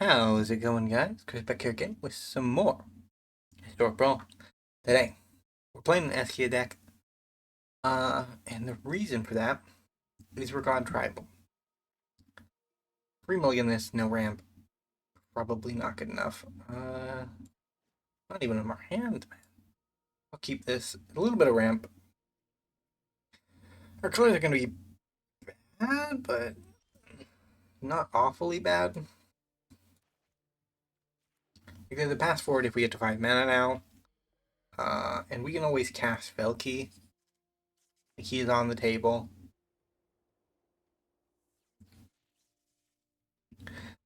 How's it going, guys? Chris back here again with some more Historic Brawl. Today, we're playing an Eskia deck, and the reason for that is we're gone tribal. 3 million this, no ramp. Probably not good enough. Not even in our hand, man. I'll keep this. A little bit of ramp. Our colors are going to be bad, but not awfully bad. Because the pass forward if we get to 5 mana now. And we can always cast Velki. The key is on the table.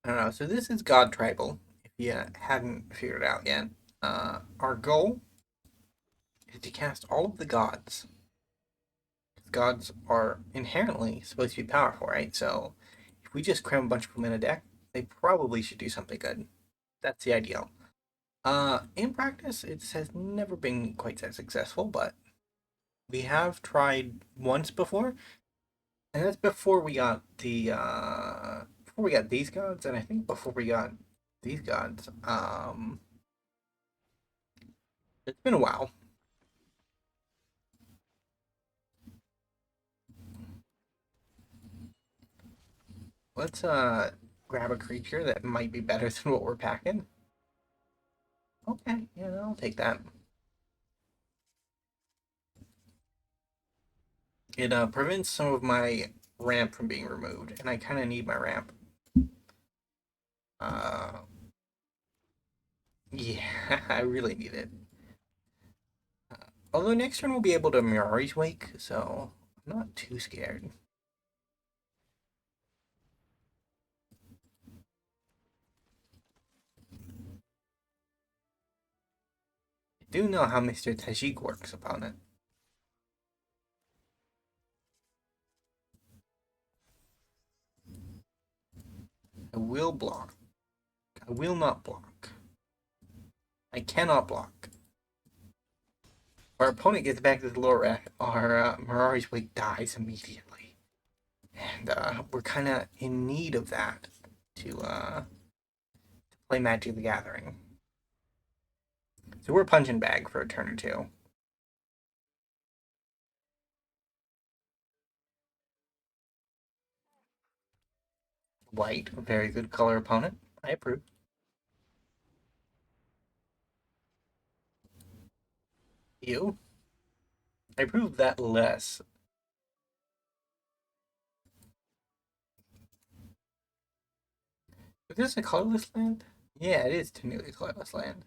I don't know. So this is God Tribal, if you hadn't figured it out yet. Our goal is to cast all of the gods. Gods are inherently supposed to be powerful, right? So if we just cram a bunch of them in a deck, they probably should do something good. That's the ideal. In practice, it has never been quite that successful, but we have tried once before, and that's before we got before we got these gods, and I think before we got these gods. It's been a while. Let's grab a creature that might be better than what we're packing. Okay, yeah, I'll take that. It prevents some of my ramp from being removed, and I kind of need my ramp. Uh, yeah, I really need it. Although next turn we'll be able to Mirari's Wake, so I'm not too scared. I do know how Mr. Tajik works upon it. I will block. I will not block. I cannot block. Our opponent gets back to the lower rack, our Mirari's Wake dies immediately. And we're kind of in need of that to play Magic the Gathering. So we're punch and bag for a turn or two. White, a very good color opponent. I approve. You? I approve that less. Is this a colorless land? Yeah, it is technically a colorless land.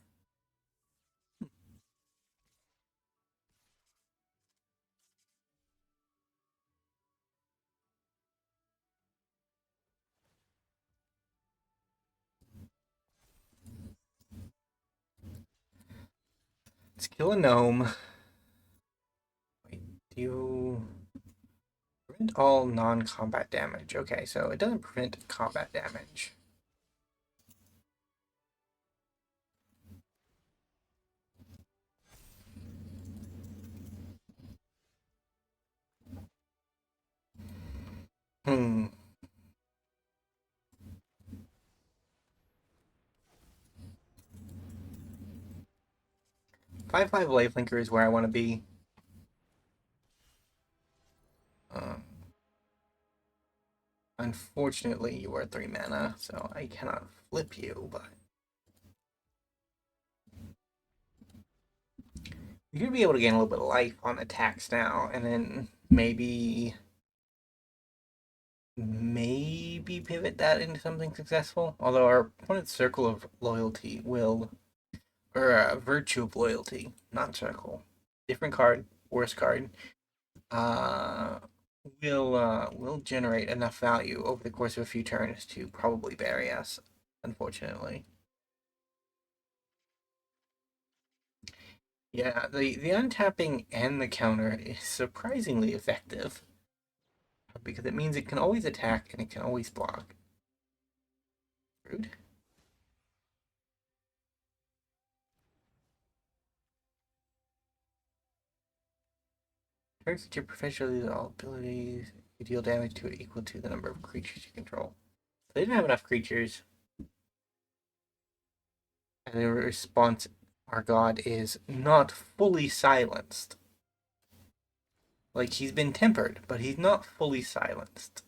Let's kill a gnome. Wait, do you prevent all non-combat damage? Okay, so it doesn't prevent combat damage. Hmm. 5/5 lifelinker is where I want to be. Um, Unfortunately, you are 3 mana, so I cannot flip you, but you could be able to gain a little bit of life on attacks now, and then maybe pivot that into something successful. Although our opponent's Circle of Loyalty will, or Virtue of Loyalty, not Circle, different card, worse card, uh, will generate enough value over the course of a few turns to probably bury us. Unfortunately, yeah, the untapping and the counter is surprisingly effective because it means it can always attack and it can always block. Rude. Targets your professionally all abilities. You deal damage to it equal to the number of creatures you control. So they didn't have enough creatures. And in response, our god is not fully silenced. Like, he's been tempered, but he's not fully silenced.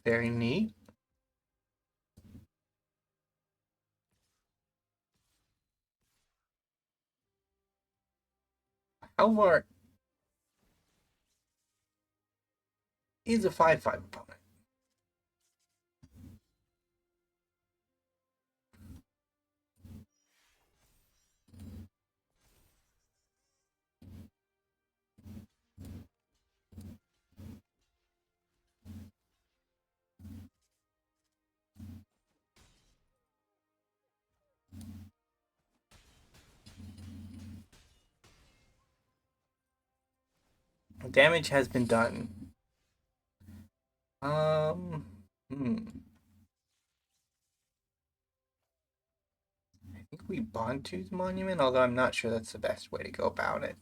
Very neat. Halvar is a 5/5 opponent. Damage has been done. Hmm. I think we bond to the monument, although I'm not sure that's the best way to go about it.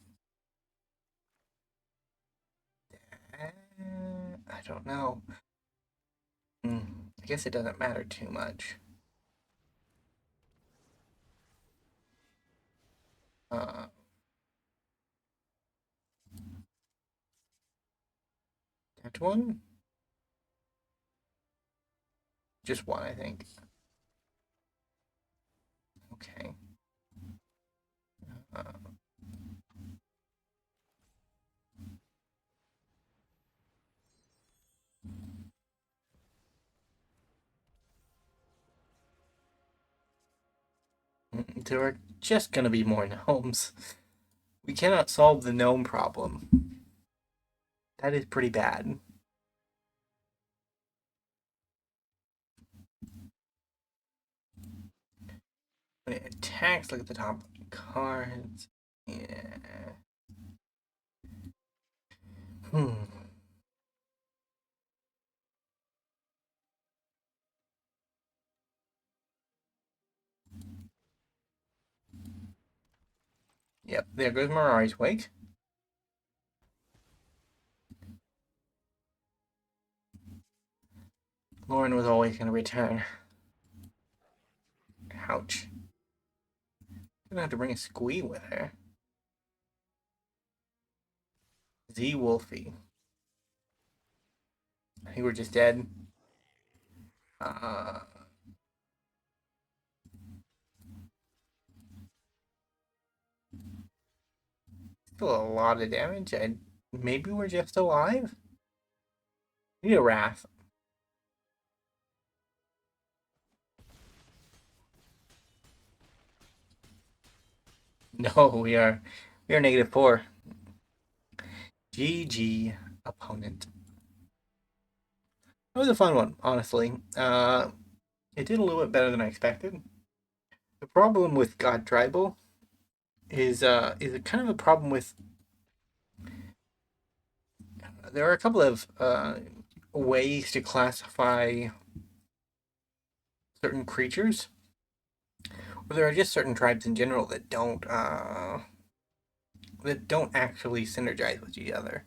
I don't know. I guess it doesn't matter too much. Uh, that one? Just one, I think. Okay. Uh, there are just gonna be more gnomes. We cannot solve the gnome problem. That is pretty bad. When it attacks, look at the top cards. Yeah. Hmm. Yep, there goes Mirari's Wake. Lauren was always going to return. Ouch. Gonna have to bring a squee with her. Z Wolfie. I think we're just dead. Uh, Still a lot of damage. Maybe we're just alive? We need a Wrath. No, we are -4. GG, opponent. That was a fun one, honestly. It did a little bit better than I expected. The problem with God Tribal is a kind of a problem with. There are a couple of ways to classify certain creatures. Or there are just certain tribes in general that don't actually synergize with each other,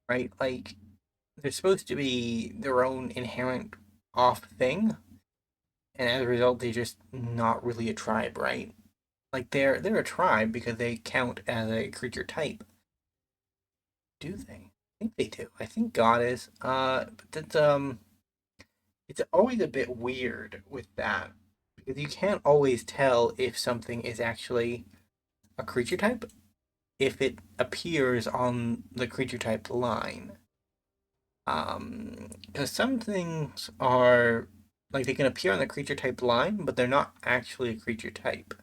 right? Like they're supposed to be their own inherent off thing, and as a result, they're just not really a tribe, right? Like they're a tribe because they count as a creature type. Do they? I think they do. I think God is. But it's always a bit weird with that because you can't always tell if something is actually a creature type if it appears on the creature type line. Because some things are like they can appear on the creature type line, but they're not actually a creature type.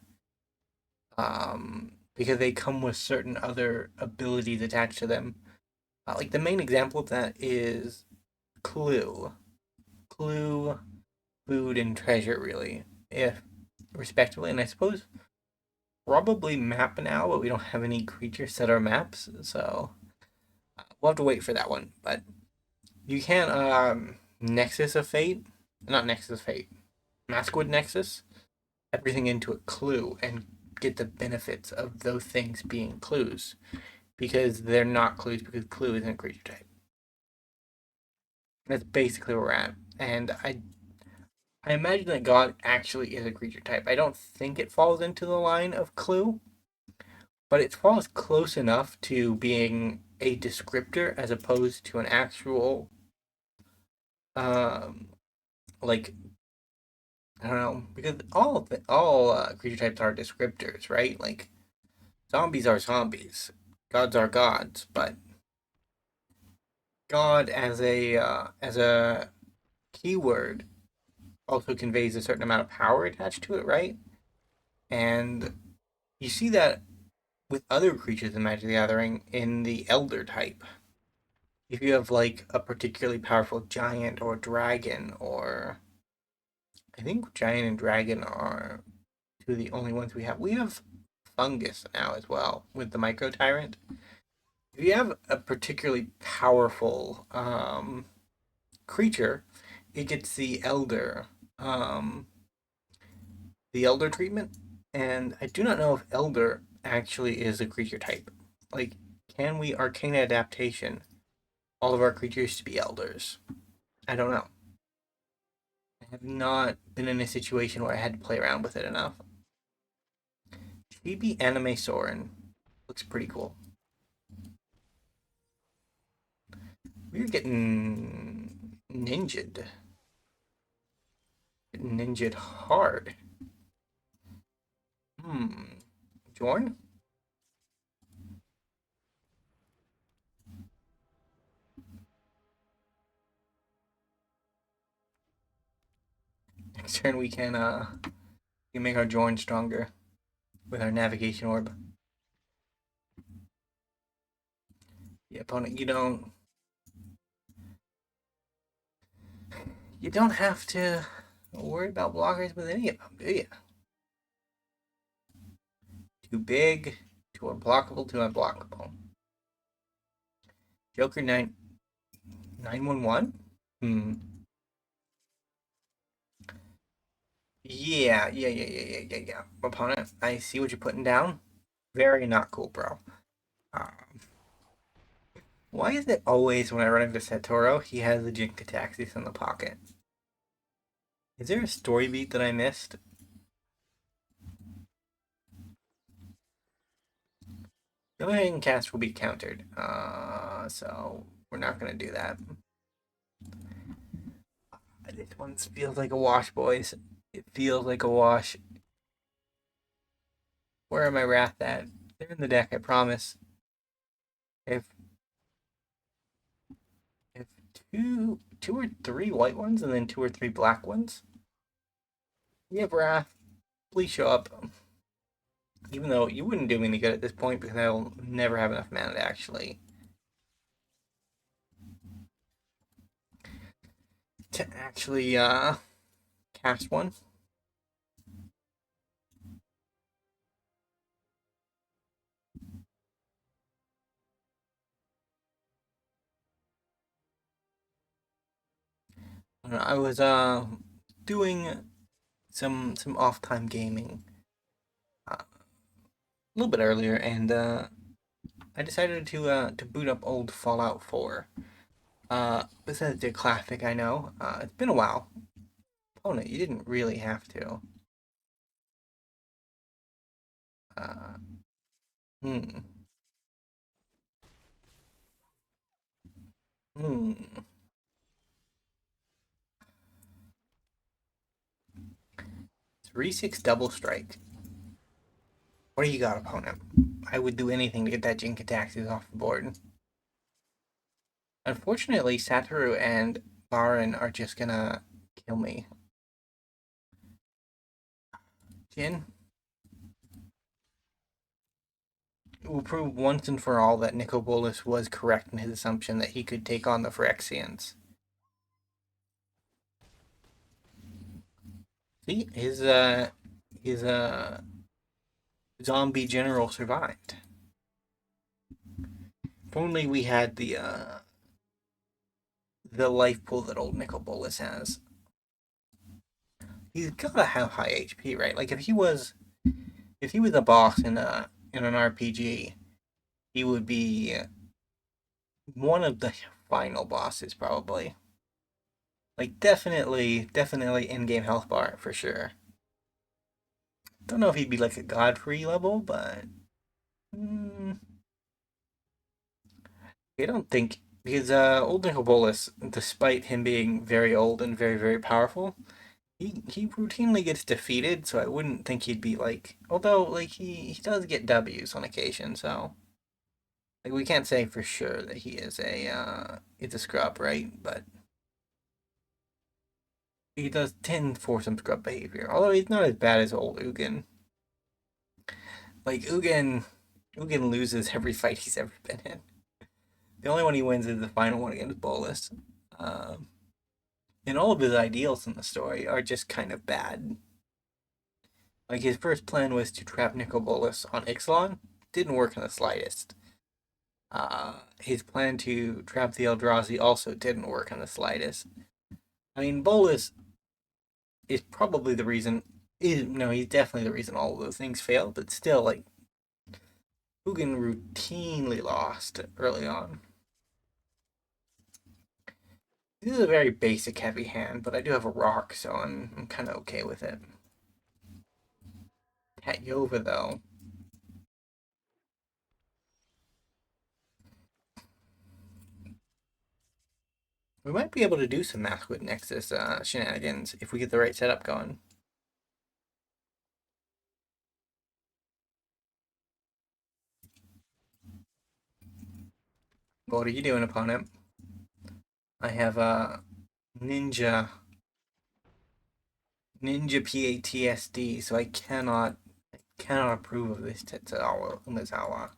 Because they come with certain other abilities attached to them. Like the main example of that is Clue. Clue, food, and treasure, really, if respectively. And I suppose probably map now, but we don't have any creatures that are maps, so we'll have to wait for that one. But you can Nexus of Fate, not Nexus of Fate, Maskwood Nexus, everything into a clue and get the benefits of those things being clues. because they're not clues because clue isn't a creature type. That's basically where we're at. And I imagine that God actually is a creature type. I don't think it falls into the line of clue, but it falls close enough to being a descriptor as opposed to an actual um like I don't know, because all creature types are descriptors, right? Like zombies are zombies, gods are gods, but God as a keyword also conveys a certain amount of power attached to it, right? And you see that with other creatures in Magic the Gathering in the Elder type. If you have like a particularly powerful giant or dragon, or I think giant and dragon are two of the only ones we have. We have fungus now as well with the micro tyrant. If you have a particularly powerful creature, it gets um, the elder treatment, and I do not know if elder actually is a creature type. Like, can we arcane adaptation all of our creatures to be elders? I don't know. I have not been in a situation where I had to play around with it enough. Chibi Anime Soren looks pretty cool. We're getting ninja'd. Getting ninja'd hard. Jorn? Next turn we can make our Jorn stronger with our Navigation Orb. The opponent, you don't have to worry about blockers with any of them, do you? Too big, too unblockable, too unblockable. Joker 911? Hmm. Yeah. Opponent, I see what you're putting down. Very not cool, bro. Um, why is it always when I run into Satoru, he has the Jin-Kataxis in the pocket? Is there a story beat that I missed? The only cast will be countered. So we're not gonna do that. This one feels like a wash, boys. It feels like a wash. Where are my wrath at? They're in the deck, I promise. If if two or three white ones and then two or three black ones, you have wrath. Please show up. Even though you wouldn't do me any good at this point because I will never have enough mana to actually cast one. I was doing some off time gaming a little bit earlier, and I decided to boot up old Fallout 4. Bethesda classic, I know. It's been a while. Opponent, you didn't really have to. Uh, hmm. Hmm. 3/6 double strike. What do you got, opponent? I would do anything to get that Jin-Kataxis off the board. Unfortunately, Satoru and Baron are just gonna kill me. Jin will prove once and for all that Nicol Bolas was correct in his assumption that he could take on the Phyrexians. See, his zombie general survived. If only we had the life pool that old Nicol Bolas has. He's gotta have high HP, right? Like if he was a boss in an RPG, he would be one of the final bosses, probably. Like, definitely in-game health bar, for sure. Don't know if he'd be like a Godfrey level, but... Mm, I don't think... Because old Nicobolus, despite him being very old and very powerful, he routinely gets defeated, so I wouldn't think he'd be like... Although, like, he does get W's on occasion, so... Like, we can't say for sure that he is he's a scrub, right? But he does tend for some scrub behavior. Although he's not as bad as old Ugin. Like, Ugin loses every fight he's ever been in. The only one he wins is the final one against Bolus. Um, and all of his ideals in the story are just kind of bad. Like, his first plan was to trap Nicobolus on Ixalan. Didn't work in the slightest. His plan to trap the Eldrazi also didn't work in the slightest. I mean, Bolus is probably the reason. He's definitely the reason all of those things failed. But still, like, Ugin routinely lost early on. This is a very basic heavy hand, but I do have a rock, so I'm kind of okay with it. At Yova, though. We might be able to do some Mathwood Nexus shenanigans if we get the right setup going. What are you doing, opponent? I have a Ninja PATSD, so I cannot approve of this Tetsuawa Umezawa.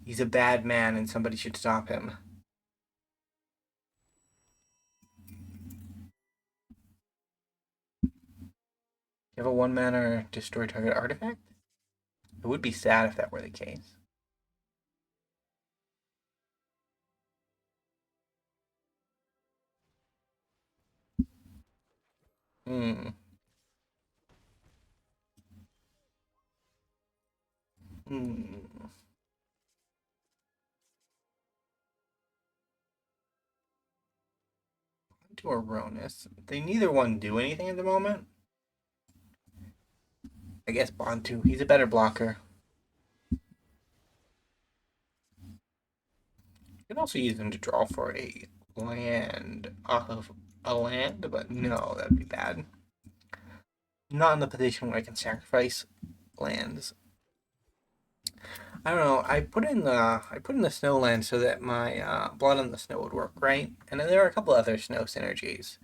He's a bad man and somebody should stop him. You have a 1-mana destroy target artifact? It would be sad if that were the case. Hmm. Hmm. To Aronis. They neither one do anything at the moment. I guess Bantu. He's a better blocker. You can also use him to draw for a land off of a land, but no, that'd be bad. Not in the position where I can sacrifice lands. I don't know. I put in the snow land so that my blood on the snow would work, right? And then there are a couple other snow synergies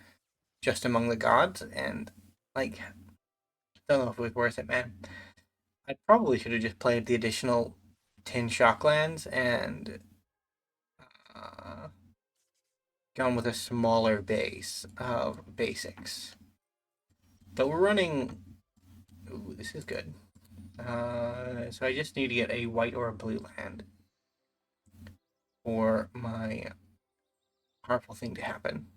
just among the gods, and like, don't know if it was worth it, man. I probably should have just played the additional 10 shocklands and uh, gone with a smaller base of basics. But we're running. Ooh, this is good. So I just need to get a white or a blue land for my powerful thing to happen.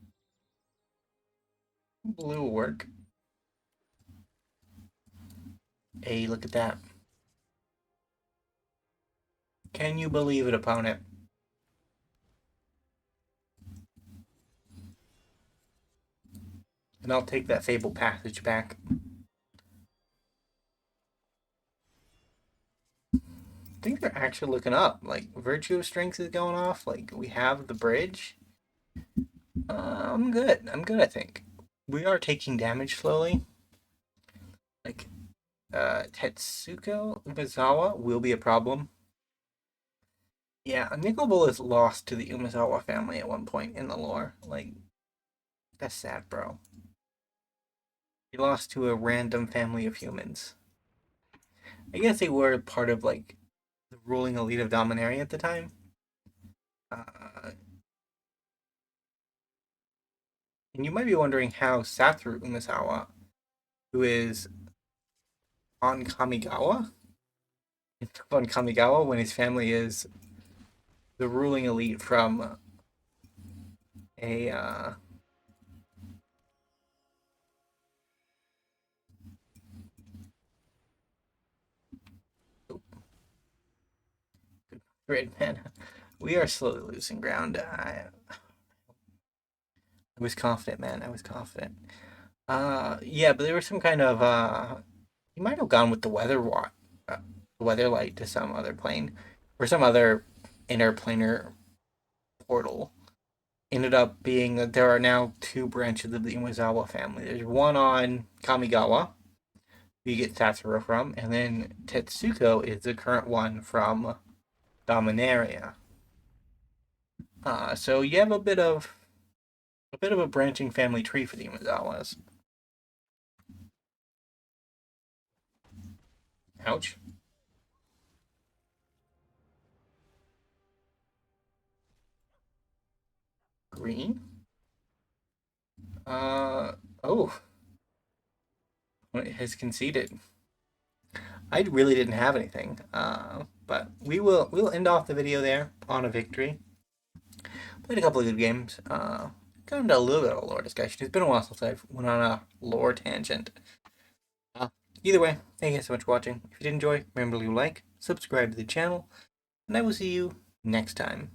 Blue will work. Hey, look at that. Can you believe it, opponent? And I'll take that Fabled Passage back. Things are actually looking up. Like, Virtue of Strength is going off. Like, we have the bridge. I'm good. I'm good, I think. We are taking damage slowly. Like, Tetsuko Umezawa will be a problem. Yeah, Nicol is lost to the Umezawa family at one point in the lore. Like, that's sad, bro. He lost to a random family of humans. I guess they were part of, like, the ruling elite of Dominaria at the time. Uh, and you might be wondering how Satoru Umezawa, who is on Kamigawa, when his family is the ruling elite from a Red mana. We are slowly losing ground. I was confident, man. I was confident. Yeah, but there was some kind of you might have gone with the weather light to some other plane, or some other interplanar portal. Ended up being that there are now two branches of the Imazawa family. There's one on Kamigawa, who you get Tatsuro from, and then Tetsuko is the current one from Dominaria. So you have a bit of a branching family tree for the Imazawas. Ouch. Green. Oh, it has conceded. I really didn't have anything. But we'll end off the video there on a victory. Played a couple of good games. Got into a little bit of lore discussion. It's been a while since I've went on a lore tangent. Uh, Either way, thank you so much for watching. If you did enjoy, remember to leave a like, subscribe to the channel, and I will see you next time.